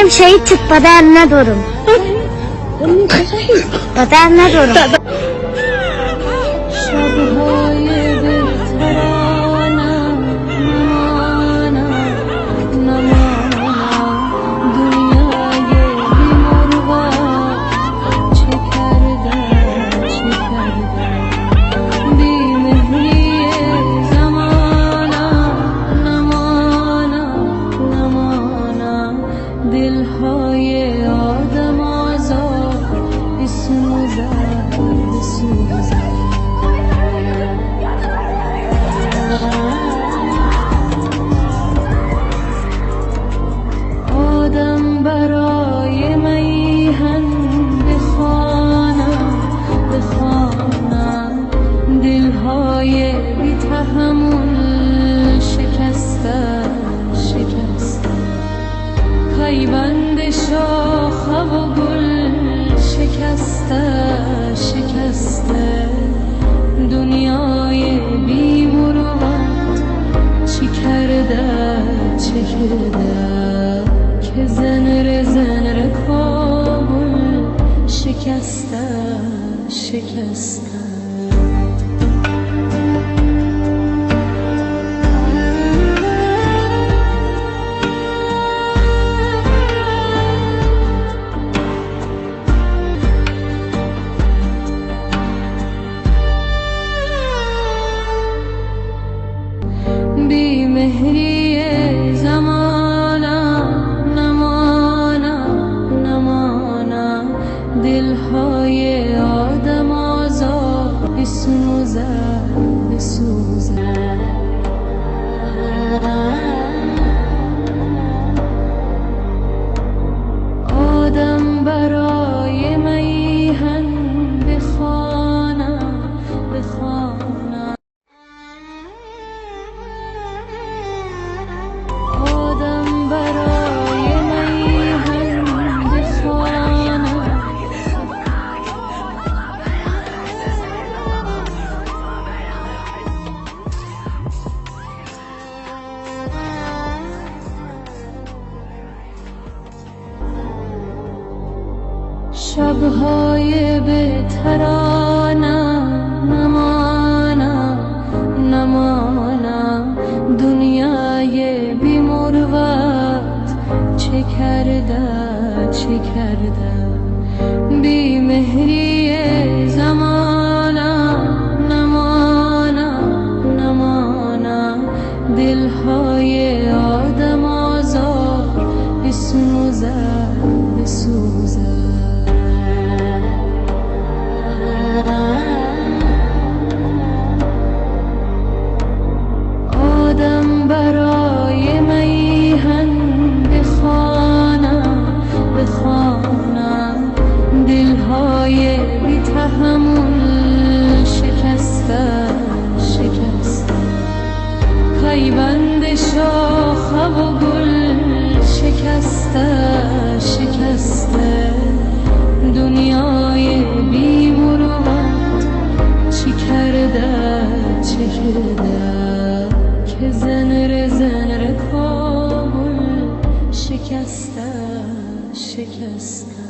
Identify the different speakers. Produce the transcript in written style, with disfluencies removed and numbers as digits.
Speaker 1: میگم شهید شد با در ندارم با در ندارم
Speaker 2: شب‌های بهترانم نمانم دنیای بی‌مروت چه کردم بی‌مهری زمانم نمانم دلهای آدم آزار بسوزد آدم برای میهن بخوانم دلهای بی تحمل شکسته پیوند شاخه و گل شکسته دنیای بی مروت چی کرده که زنر کابل شکسته بی‌مهری زمانم نمانم دلهای آدم آزار بسوزد آدم برای میهن بخوانم آدم برای میهن بخوانم شب‌های بهترانم نمانم دنیای بی مروت چه کرده بی‌مهری زمانم نمانم دلهای آدم آزار بسوزد آدم برای میهن بخوانم دلهای بی تحمل شکسته پیوند شاخه و گل شکسته دنیای بی مروت چی کرده که زنر کابل شکسته